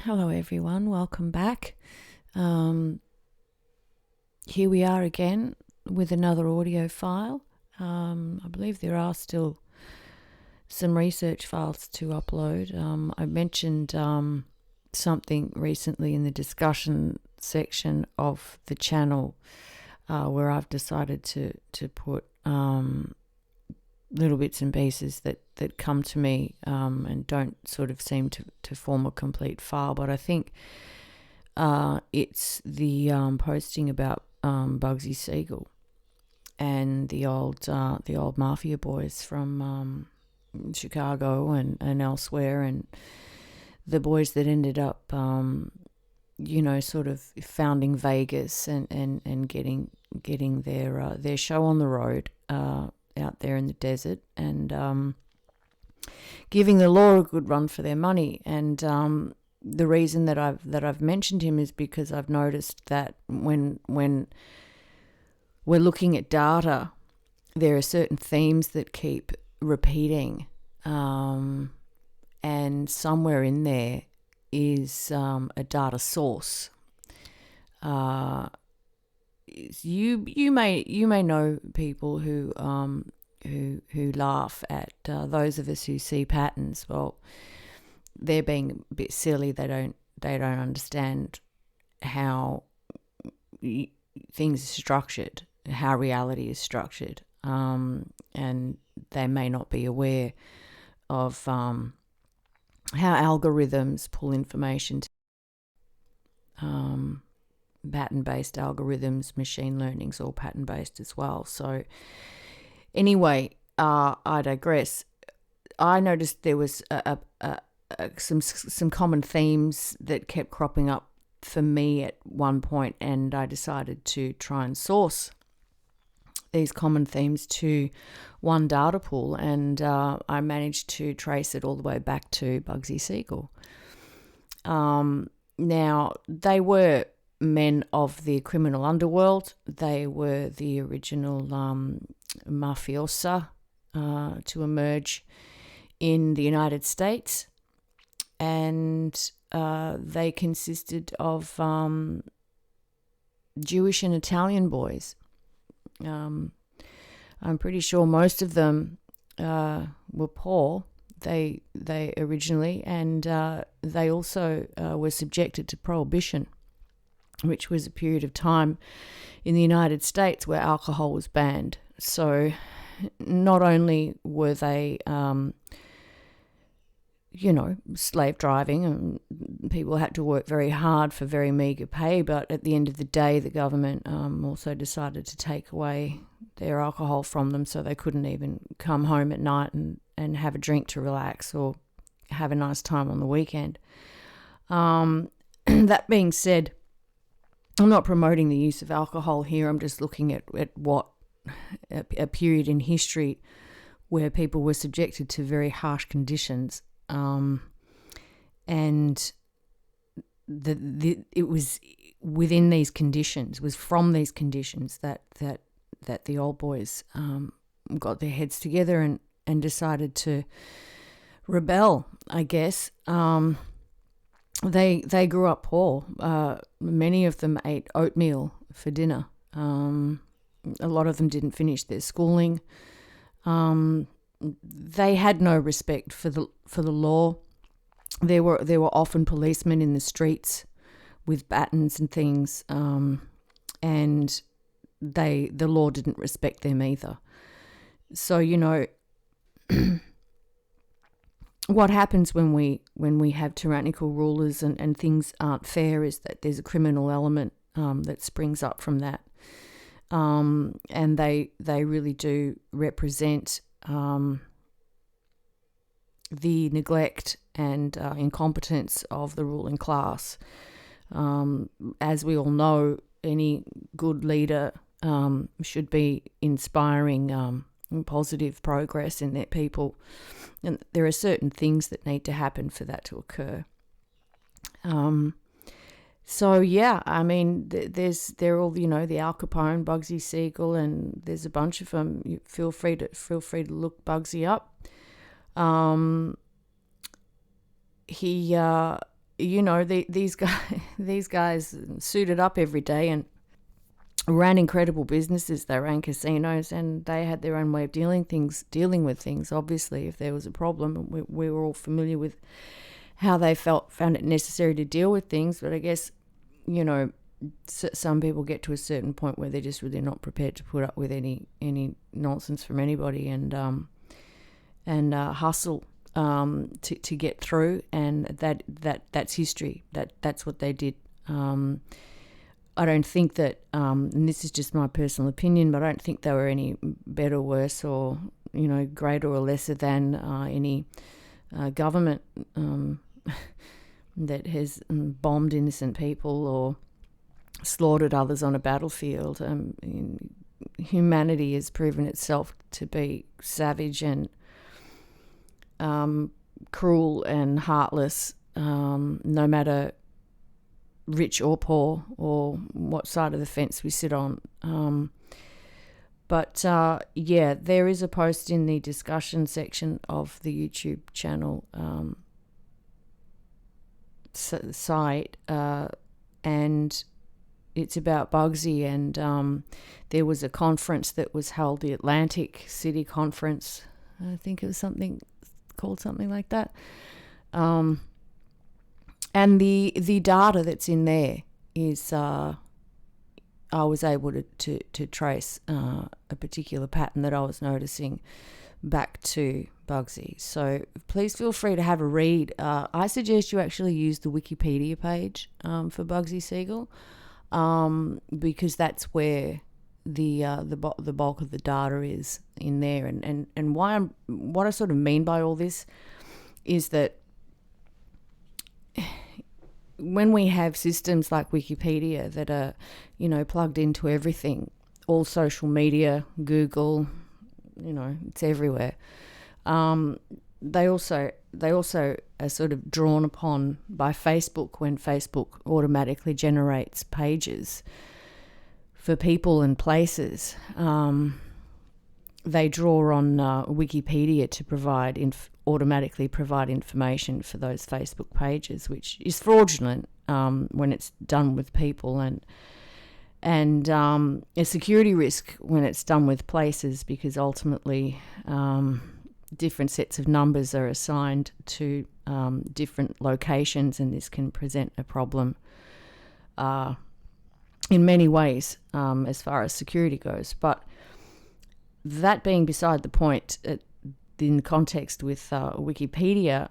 Hello everyone, welcome back. Here we are again with another audio file. I believe there are still some research files to upload. I mentioned something recently in the discussion section of the channel where I've decided to put little bits and pieces that come to me and don't sort of seem to form a complete file. But I think it's the posting about Bugsy Siegel and the old mafia boys from Chicago and elsewhere, and the boys that ended up sort of founding Vegas and getting their show on the road out there in the desert, and giving the law a good run for their money. And the reason that I've mentioned him is because I've noticed that when we're looking at data, there are certain themes that keep repeating, and somewhere in there is a data source. You may know people who laugh at those of us who see patterns. Well, they're being a bit silly. They don't understand how things are structured, how reality is structured, and they may not be aware of how algorithms pull information to pattern-based algorithms. Machine learning's all pattern-based as well. So anyway, I digress. I noticed there was some common themes that kept cropping up for me at one point, and I decided to try and source these common themes to one data pool, and I managed to trace it all the way back to Bugsy Siegel. Now, they were men of the criminal underworld. They were the original mafiosa to emerge in the United States, and they consisted of Jewish and Italian boys. I'm pretty sure most of them were poor. They originally, and they also were subjected to prohibition, which was a period of time in the United States where alcohol was banned. So not only were they, slave driving, and people had to work very hard for very meagre pay, but at the end of the day, the government also decided to take away their alcohol from them, so they couldn't even come home at night and have a drink to relax or have a nice time on the weekend. That being said, I'm not promoting the use of alcohol here. I'm just looking at what a period in history where people were subjected to very harsh conditions, and it was within these conditions, was from these conditions that the old boys got their heads together and decided to rebel, I guess. They grew up poor. Many of them ate oatmeal for dinner. A lot of them didn't finish their schooling. They had no respect for the law. There were often policemen in the streets with batons and things, and the law didn't respect them either. So what happens when we have tyrannical rulers and things aren't fair is that there's a criminal element that springs up from that, and they really do represent the neglect and incompetence of the ruling class. As we all know, any good leader should be inspiring positive progress in their people, and there are certain things that need to happen for that to occur. So yeah, I mean, they're all, the Al Capone, Bugsy Siegel, and there's a bunch of them. You feel free to look Bugsy up. He these guys suited up every day and ran incredible businesses. They ran casinos, and they had their own way of dealing with things. Obviously, if there was a problem, we were all familiar with how they found it necessary to deal with things. But I guess, some people get to a certain point where they're just really not prepared to put up with any nonsense from anybody, and hustle to get through, and that's history. That's what they did. I don't think that, and this is just my personal opinion, but I don't think they were any better, worse, or greater or lesser than any government that has bombed innocent people or slaughtered others on a battlefield. Humanity has proven itself to be savage and cruel and heartless, no matter rich or poor or what side of the fence we sit on. But there is a post in the discussion section of the YouTube channel site, and it's about Bugsy, and there was a conference that was held, the Atlantic City Conference. I think it was called something like that. And the data that's in there is, I was able to trace a particular pattern that I was noticing back to Bugsy. So please feel free to have a read. I suggest you actually use the Wikipedia page for Bugsy Siegel, because that's where the bulk of the data is in there. And what I sort of mean by all this is that when we have systems like Wikipedia that are, plugged into everything, all social media, Google, it's everywhere. They also are sort of drawn upon by Facebook when Facebook automatically generates pages for people and places. They draw on Wikipedia to automatically provide information for those Facebook pages, which is fraudulent when it's done with people, and a security risk when it's done with places, because ultimately different sets of numbers are assigned to different locations, and this can present a problem in many ways as far as security goes. But that being beside the point, in context with Wikipedia,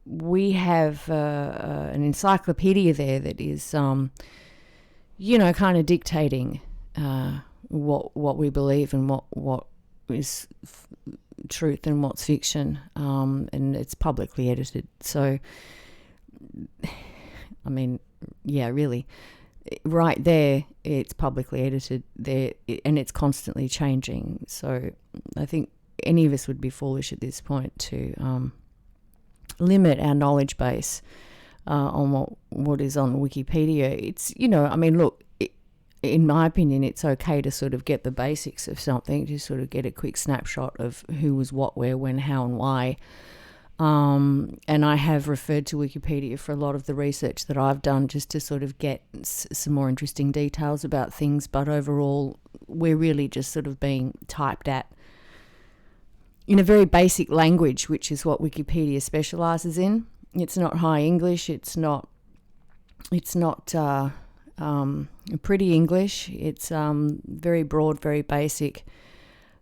we have an encyclopedia there that is, kind of dictating what we believe and what is truth and what's fiction, and it's publicly edited. So, I mean, really, right there, it's publicly edited there, and it's constantly changing. So I think any of us would be foolish at this point to limit our knowledge base on what is on Wikipedia. It's, look, in my opinion, it's okay to sort of get the basics of something, to sort of get a quick snapshot of who was what, where, when, how, and why. And I have referred to Wikipedia for a lot of the research that I've done, just to sort of get some more interesting details about things. But overall, we're really just sort of being typed at in a very basic language, which is what Wikipedia specialises in. It's not high English. It's not pretty English. It's very broad, very basic.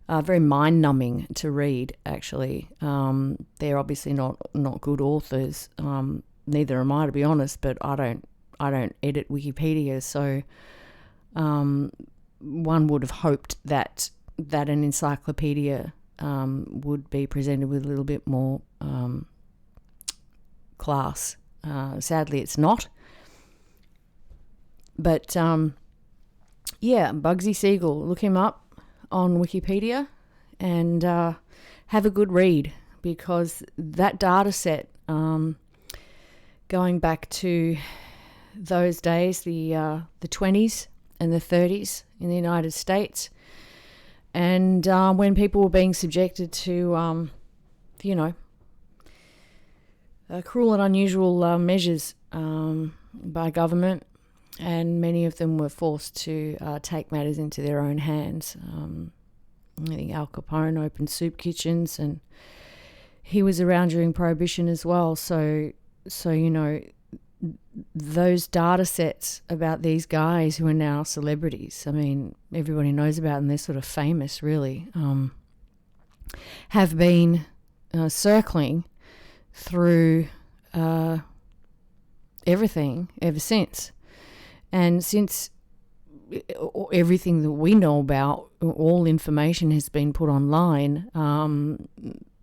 Very mind-numbing to read, actually. They're obviously not good authors. Neither am I, to be honest. But I don't edit Wikipedia, so one would have hoped that an encyclopedia would be presented with a little bit more class. Sadly, it's not. But Bugsy Siegel, look him up on Wikipedia and have a good read, because that data set, going back to those days, the 20s and the 30s in the United States, and when people were being subjected to cruel and unusual measures by government, and many of them were forced to take matters into their own hands. I think Al Capone opened soup kitchens, and he was around during Prohibition as well. So those data sets about these guys who are now celebrities, I mean, everybody knows about them, they're sort of famous, really, have been circling through everything ever since. And since everything that we know about, all information has been put online,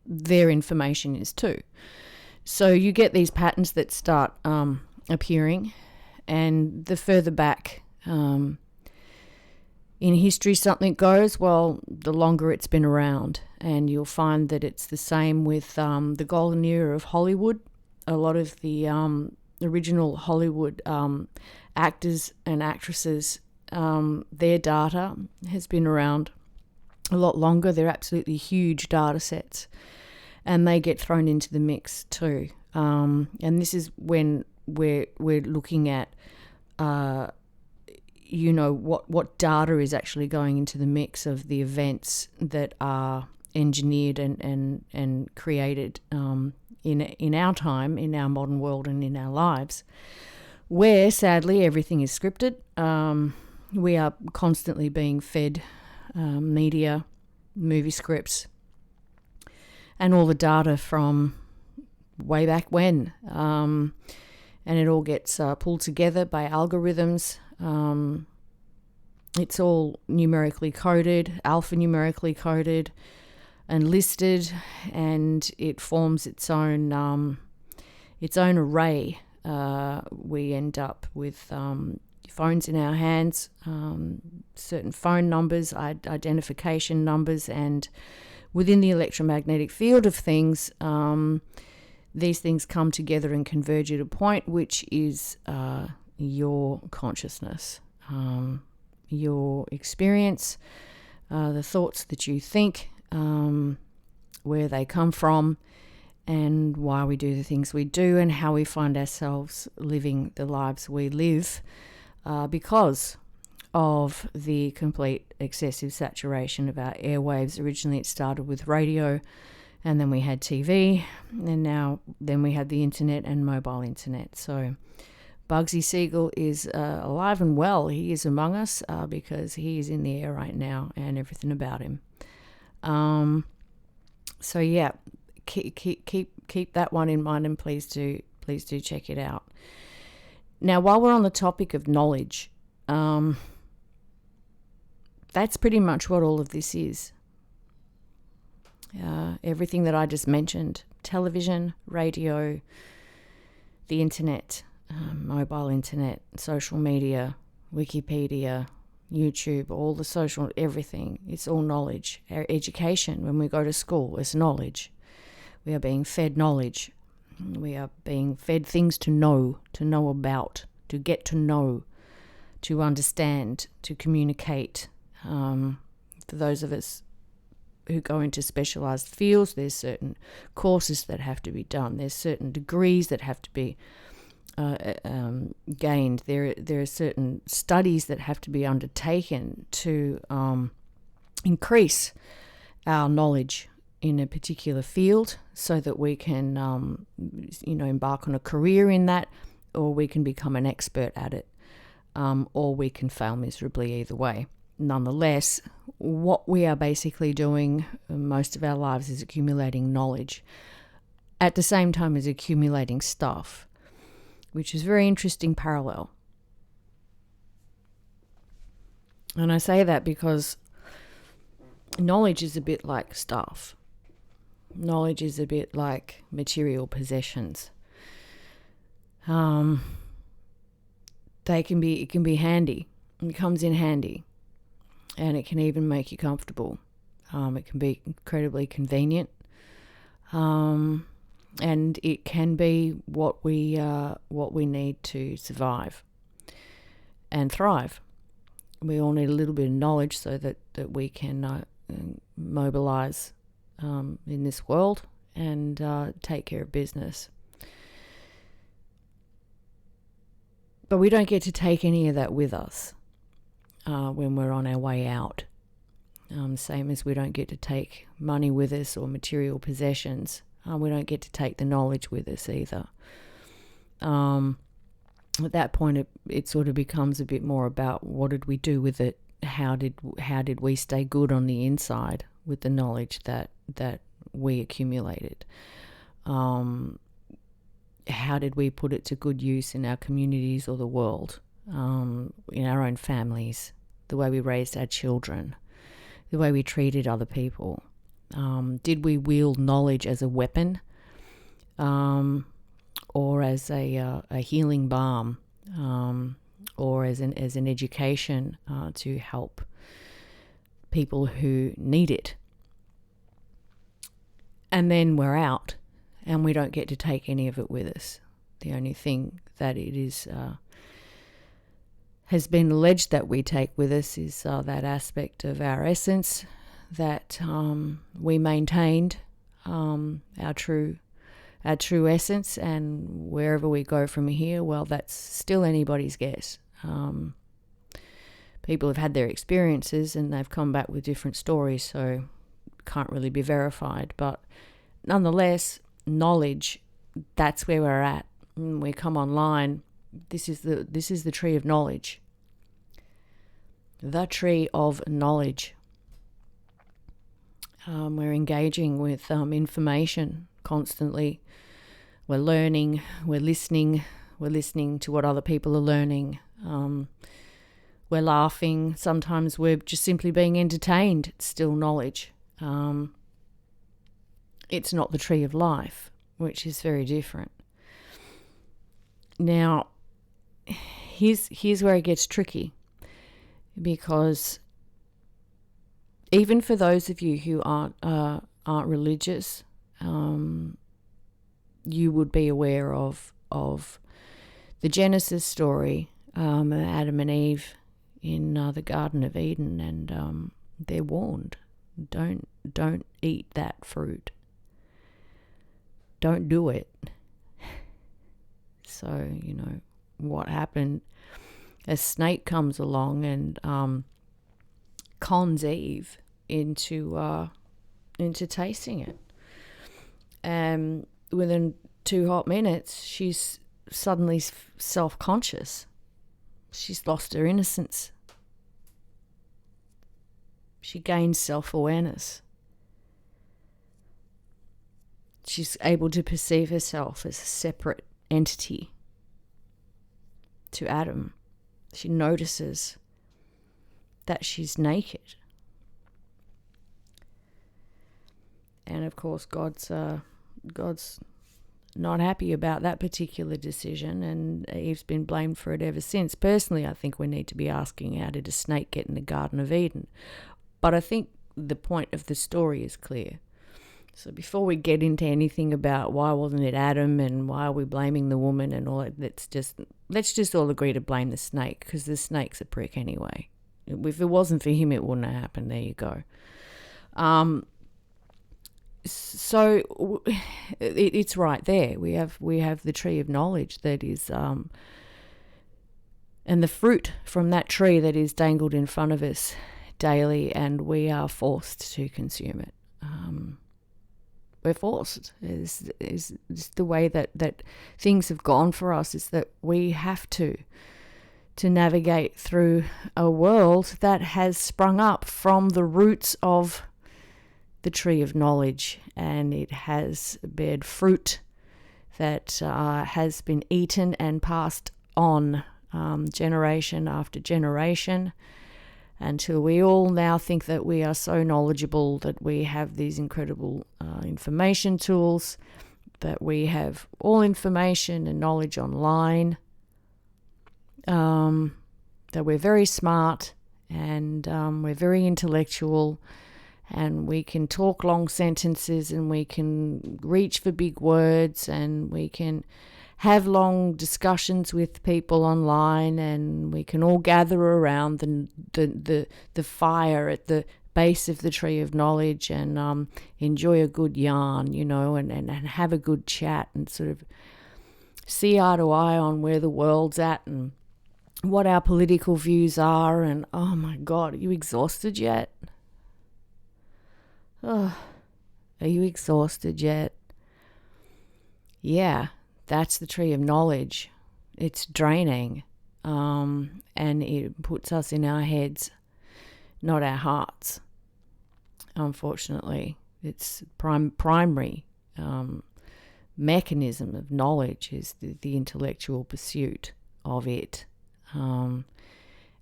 their information is too. So you get these patterns that start appearing, and the further back in history something goes, well, the longer it's been around. And you'll find that it's the same with the golden era of Hollywood. A lot of the original Hollywood actors and actresses, their data has been around a lot longer. They're absolutely huge data sets, and they get thrown into the mix too. And this is when we're looking at what data is actually going into the mix of the events that are engineered and created in our time, in our modern world, and in our lives, where sadly everything is scripted. We are constantly being fed media, movie scripts, and all the data from way back when, and it all gets pulled together by algorithms. It's all numerically coded, alphanumerically coded and listed, and it forms its own array. We end up with phones in our hands, certain phone numbers, identification numbers, and within the electromagnetic field of things, these things come together and converge at a point, which is your consciousness, your experience, the thoughts that you think, where they come from, and why we do the things we do, and how we find ourselves living the lives we live because of the complete excessive saturation of our airwaves. Originally it started with radio, and then we had TV, and then we had the internet and mobile internet. So Bugsy Siegel is alive and well. He is among us because he is in the air right now, and everything about him. So yeah, keep that one in mind, and please do check it out. Now, while we're on the topic of knowledge, that's pretty much what all of this is. Everything that I just mentioned: television, radio, the internet, mobile internet, social media, Wikipedia, YouTube, all the social, everything. It's all knowledge. Our education, when we go to school, is knowledge. We are being fed knowledge. We are being fed things to know about, to get to know, to understand, to communicate. For those of us who go into specialised fields, there's certain courses that have to be done. There's certain degrees that have to be gained. There are certain studies that have to be undertaken to increase our knowledge in a particular field, so that we can embark on a career in that, or we can become an expert at it, or we can fail miserably either way. Nonetheless, what we are basically doing most of our lives is accumulating knowledge at the same time as accumulating stuff, which is a very interesting parallel. And I say that because knowledge is a bit like stuff. Knowledge is a bit like material possessions. It can be handy. It comes in handy, and it can even make you comfortable. It can be incredibly convenient, and it can be what we need to survive and thrive. We all need a little bit of knowledge so that we can mobilize in this world and take care of business. But we don't get to take any of that with us when we're on our way out. Same as we don't get to take money with us or material possessions. We don't get to take the knowledge with us either. At that point, it sort of becomes a bit more about what did we do with it? How did we stay good on the inside with the knowledge that we accumulated? How did we put it to good use in our communities or the world, in our own families, the way we raised our children, the way we treated other people? Did we wield knowledge as a weapon, or as a healing balm, or as an education to help people who need it? And then we're out, and we don't get to take any of it with us. The only thing that it is has been alleged that we take with us is that aspect of our essence that we maintained, our true essence, and wherever we go from here, well, that's still anybody's guess. People have had their experiences and they've come back with different stories, so can't really be verified. But nonetheless, knowledge, that's where we're at. When we come online, this is the tree of knowledge. The tree of knowledge. We're engaging with information constantly. We're learning, we're listening to what other people are learning. We're laughing. Sometimes we're just simply being entertained. It's still knowledge. It's not the tree of life, which is very different. Now, here's where it gets tricky, because even for those of you who aren't religious, you would be aware of the Genesis story, Adam and Eve in the Garden of Eden, and they're warned, don't eat that fruit. Don't do it. So, what happened? A snake comes along and cons Eve into tasting it. And within 2 hot minutes, she's suddenly self-conscious. She's lost her innocence. She gains self-awareness. She's able to perceive herself as a separate entity to Adam. She notices that she's naked. And of course, God's not happy about that particular decision, and Eve's been blamed for it ever since. Personally, I think we need to be asking, how did a snake get in the Garden of Eden? But I think the point of the story is clear. So before we get into anything about why wasn't it Adam and why are we blaming the woman and all that, let's just all agree to blame the snake, because the snake's a prick anyway. If it wasn't for him, it wouldn't have happened. There you go. So it's right there. We have the tree of knowledge that is, and the fruit from that tree that is dangled in front of us daily, and we are forced to consume it. We're forced. Is the way that things have gone for us, is that we have to navigate through a world that has sprung up from the roots of the tree of knowledge, and it has bared fruit that has been eaten and passed on generation after generation, until we all now think that we are so knowledgeable, that we have these incredible information tools, that we have all information and knowledge online, that we're very smart, and we're very intellectual, and we can talk long sentences, and we can reach for big words, and we can have long discussions with people online, and we can all gather around the fire at the base of the tree of knowledge and enjoy a good yarn, and have a good chat and sort of see eye to eye on where the world's at and what our political views are, and oh my God, are you exhausted yet? Oh, are you exhausted yet? Yeah, that's the tree of knowledge. It's draining, and it puts us in our heads, not our hearts. Unfortunately, it's primary mechanism of knowledge is the intellectual pursuit of it. And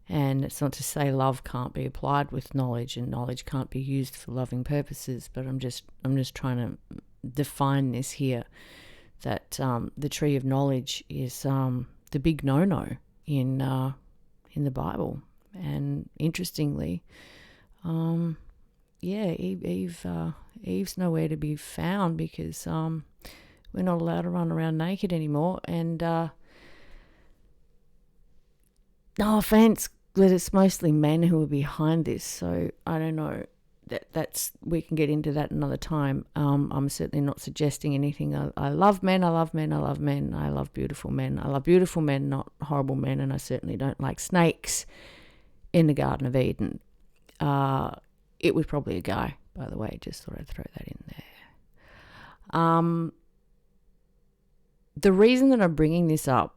it's not to say love can't be applied with knowledge and knowledge can't be used for loving purposes, but I'm just trying to define this here, that the tree of knowledge is the big no-no in the Bible. And interestingly, Eve's nowhere to be found because we're not allowed to run around naked anymore. And no offense, but it's mostly men who are behind this. So I don't know. That's we can get into that another time. I'm certainly not suggesting anything. I love men. I love men. I love men. I love beautiful men. I love beautiful men, not horrible men. And I certainly don't like snakes in the Garden of Eden. It was probably a guy, by the way. Just thought I'd throw that in there. The reason that I'm bringing this up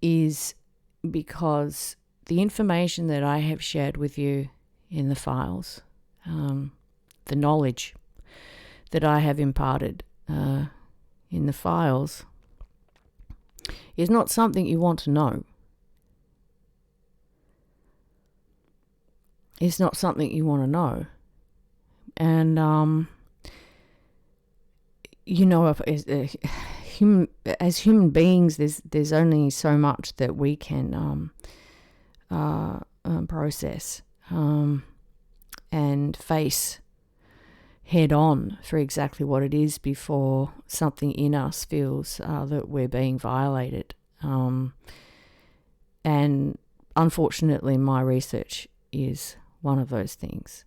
is because the information that I have shared with you in the files, the knowledge that I have imparted in the files, is not something you want to know. It's not something you want to know. And, as human beings, there's only so much that we can process and face head on for exactly what it is before something in us feels that we're being violated. And unfortunately, my research is one of those things.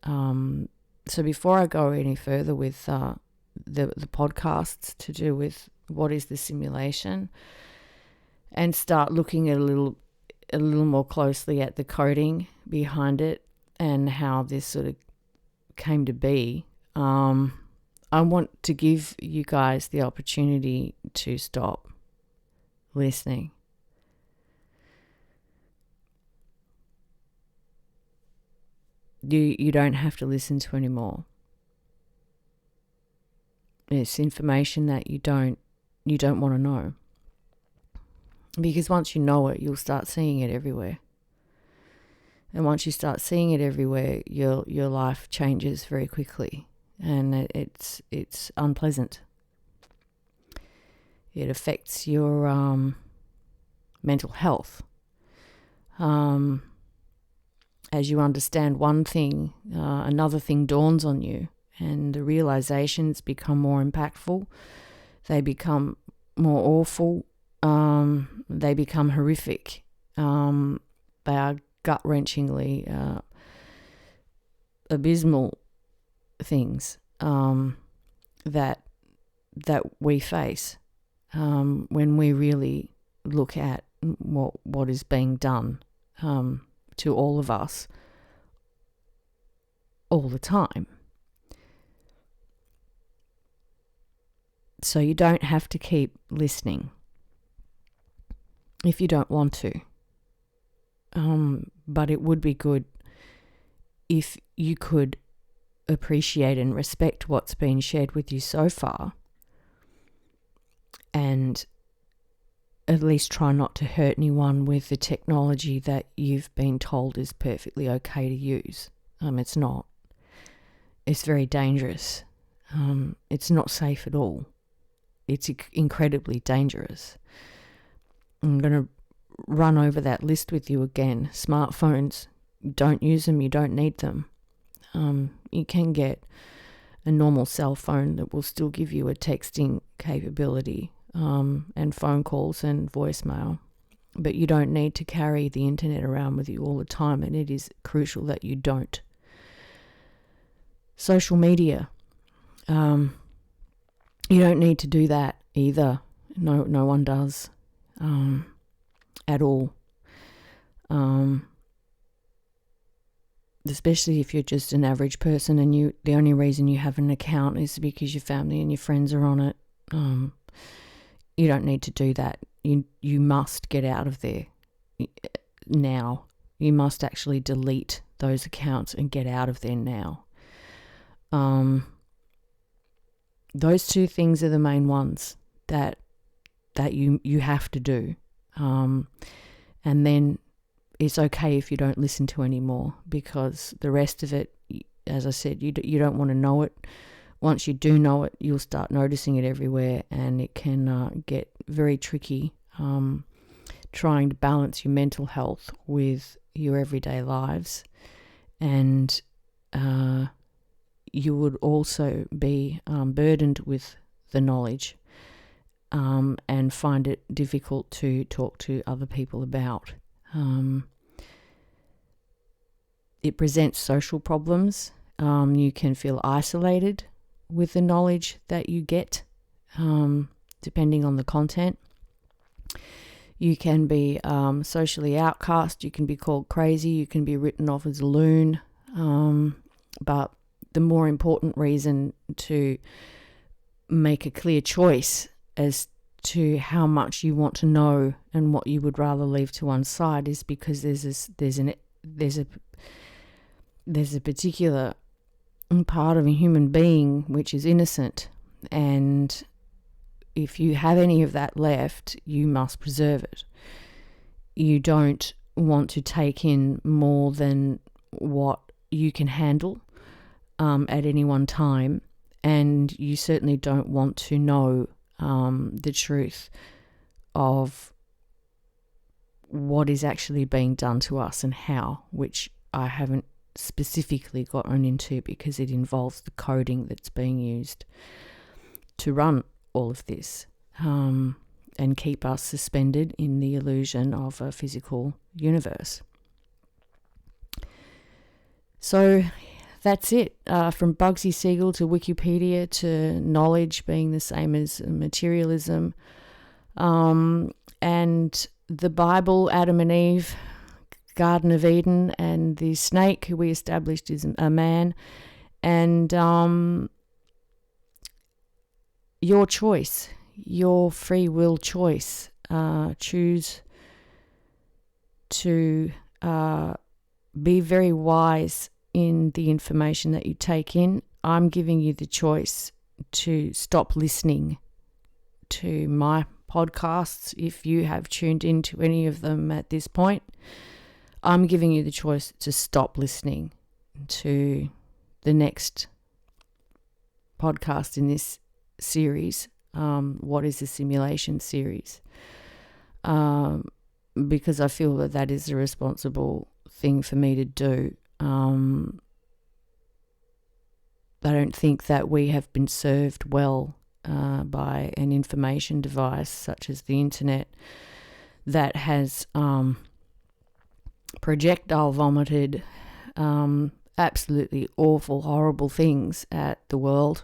So before I go any further with the podcasts to do with what is the simulation, and start looking a little more closely at the coding behind it and how this sort of came to be, I want to give you guys the opportunity to stop listening. You don't have to listen to anymore. It's information that you don't want to know. Because once you know it, you'll start seeing it everywhere. And once you start seeing it everywhere, your life changes very quickly, and it's unpleasant. It affects your mental health. As you understand one thing, another thing dawns on you, and the realizations become more impactful. They become more awful. They become horrific. They are gut-wrenchingly abysmal things that we face when we really look at what is being done to all of us all the time. So you don't have to keep listening if you don't want to. But it would be good if you could appreciate and respect what's been shared with you so far, and at least try not to hurt anyone with the technology that you've been told is perfectly okay to use. It's not. It's very dangerous. It's not safe at all. It's incredibly dangerous. I'm going to run over that list with you again. Smartphones, don't use them, you don't need them. You can get a normal cell phone that will still give you a texting capability, and phone calls and voicemail, but you don't need to carry the internet around with you all the time, and it is crucial that you don't. Social media, you don't need to do that either. No one does. at all. Especially if you're just an average person and the only reason you have an account is because your family and your friends are on it. You don't need to do that. You must get out of there now. You must actually delete those accounts and get out of there now. Those two things are the main ones that you have to do. And then it's okay if you don't listen to anymore, because the rest of it, as I said, you don't want to know it. Once you do know it, you'll start noticing it everywhere, and it can get very tricky trying to balance your mental health with your everyday lives. And you would also be burdened with the knowledge and find it difficult to talk to other people about. It presents social problems. You can feel isolated with the knowledge that you get, depending on the content. You can be socially outcast. You can be called crazy. You can be written off as a loon. But the more important reason to make a clear choice as to how much you want to know and what you would rather leave to one side is because there's a particular part of a human being which is innocent, and if you have any of that left, you must preserve it. You don't want to take in more than what you can handle at any one time, and you certainly don't want to know the truth of what is actually being done to us and how, which I haven't specifically gotten into because it involves the coding that's being used to run all of this and keep us suspended in the illusion of a physical universe. So that's it. From Bugsy Siegel to Wikipedia to knowledge being the same as materialism. And the Bible, Adam and Eve, Garden of Eden, and the snake, who we established is a man. And your choice, your free will choice. Choose to be very wise in the information that you take in. I'm giving you the choice to stop listening to my podcasts. If you have tuned into any of them at this point, I'm giving you the choice to stop listening to the next podcast in this series, What is a Simulation series, because I feel that is a responsible thing for me to do. I don't think that we have been served well by an information device such as the internet that has projectile vomited absolutely awful, horrible things at the world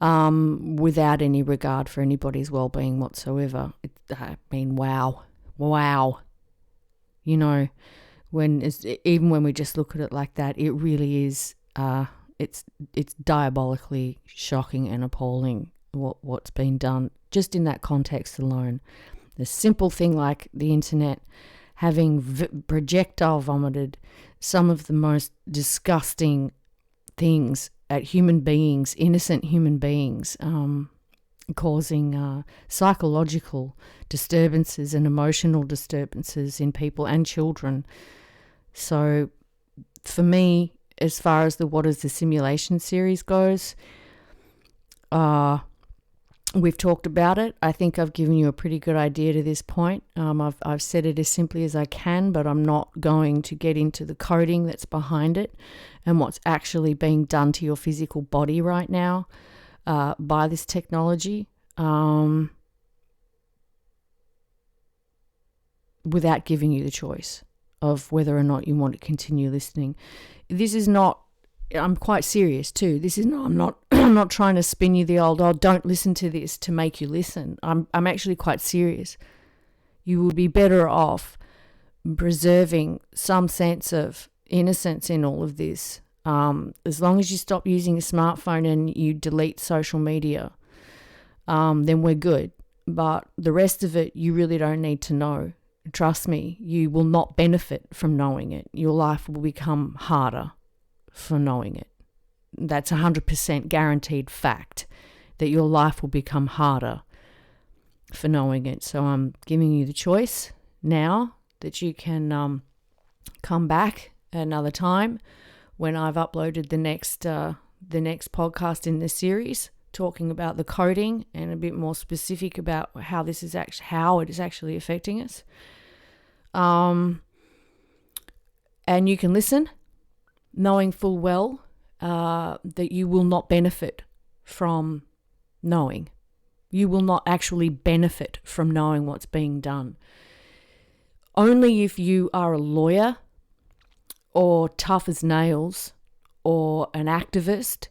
without any regard for anybody's well-being whatsoever. Wow. You know, even when we just look at it like that, it really is. It's diabolically shocking and appalling what's been done just in that context alone. The simple thing like the internet having projectile vomited some of the most disgusting things at human beings, innocent human beings, causing psychological disturbances and emotional disturbances in people and children. So for me, as far as the What is the Simulation series goes, we've talked about it. I think I've given you a pretty good idea to this point. I've said it as simply as I can, but I'm not going to get into the coding that's behind it and what's actually being done to your physical body right now by this technology, without giving you the choice of whether or not you want to continue listening. This is not, I'm quite serious too. This is not, I'm not trying to spin you the old, don't listen to this to make you listen. I'm actually quite serious. You would be better off preserving some sense of innocence in all of this. As long as you stop using a smartphone and you delete social media, then we're good. But the rest of it, you really don't need to know. Trust me, you will not benefit from knowing it. Your life will become harder for knowing it. That's 100% guaranteed fact that your life will become harder for knowing it. So I'm giving you the choice now that you can come back another time when I've uploaded the next podcast in this series, talking about the coding and a bit more specific about how it is actually affecting us. And you can listen, knowing full well that you will not benefit from knowing. You will not actually benefit from knowing what's being done. Only if you are a lawyer or tough as nails or an activist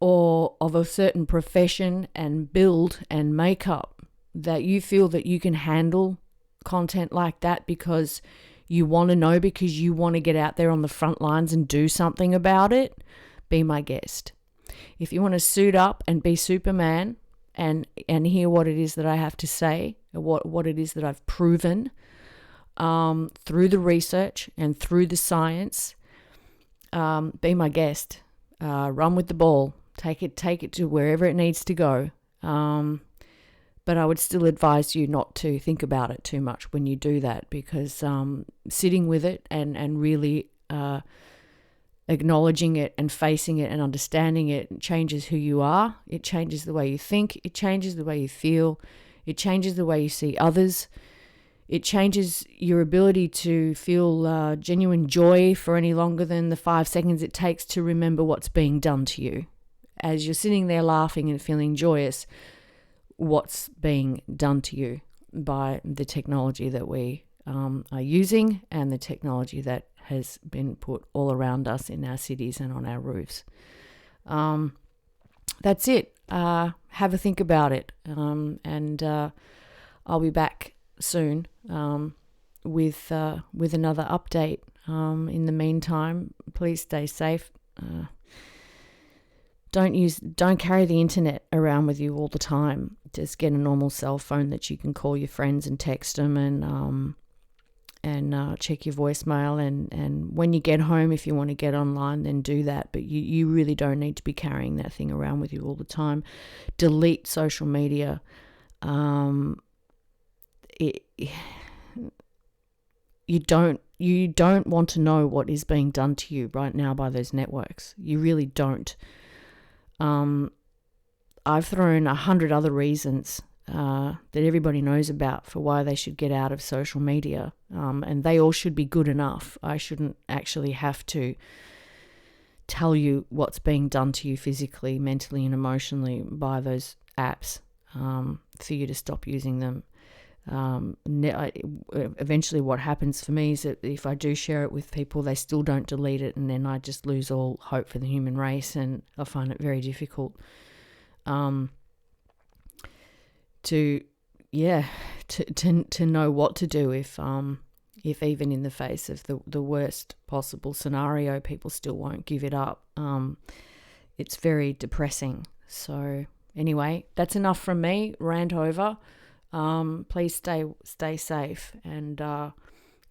or of a certain profession and build and makeup that you feel that you can handle content like that because you want to know, because you want to get out there on the front lines and do something about it, be my guest. If you want to suit up and be Superman and hear what it is that I have to say, what it is that I've proven through the research and through the science, be my guest. Run with the ball. Take it to wherever it needs to go. But I would still advise you not to think about it too much when you do that, because sitting with it and really acknowledging it and facing it and understanding it changes who you are. It changes the way you think. It changes the way you feel. It changes the way you see others. It changes your ability to feel genuine joy for any longer than the 5 seconds it takes to remember what's being done to you. As you're sitting there laughing and feeling joyous, what's being done to you by the technology that we are using and the technology that has been put all around us in our cities and on our roofs. That's it. Have a think about it. And I'll be back soon with another update. In the meantime, please stay safe. Don't carry the internet around with you all the time. Just get a normal cell phone that you can call your friends and text them and check your voicemail. And when you get home, if you want to get online, then do that. But you really don't need to be carrying that thing around with you all the time. Delete social media. You don't want to know what is being done to you right now by those networks. You really don't. I've thrown 100 other reasons that everybody knows about for why they should get out of social media, and they all should be good enough. I shouldn't actually have to tell you what's being done to you physically, mentally, and emotionally by those apps for you to stop using them. Eventually what happens for me is that if I do share it with people, they still don't delete it, and then I just lose all hope for the human race, and I find it very difficult to know what to do if even in the face of the worst possible scenario, people still won't give it up. It's very depressing. So anyway, that's enough from me. Rant over. Please stay safe, and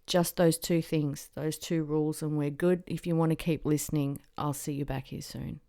just those two things, those two rules, and we're good. If you want to keep listening, I'll see you back here soon.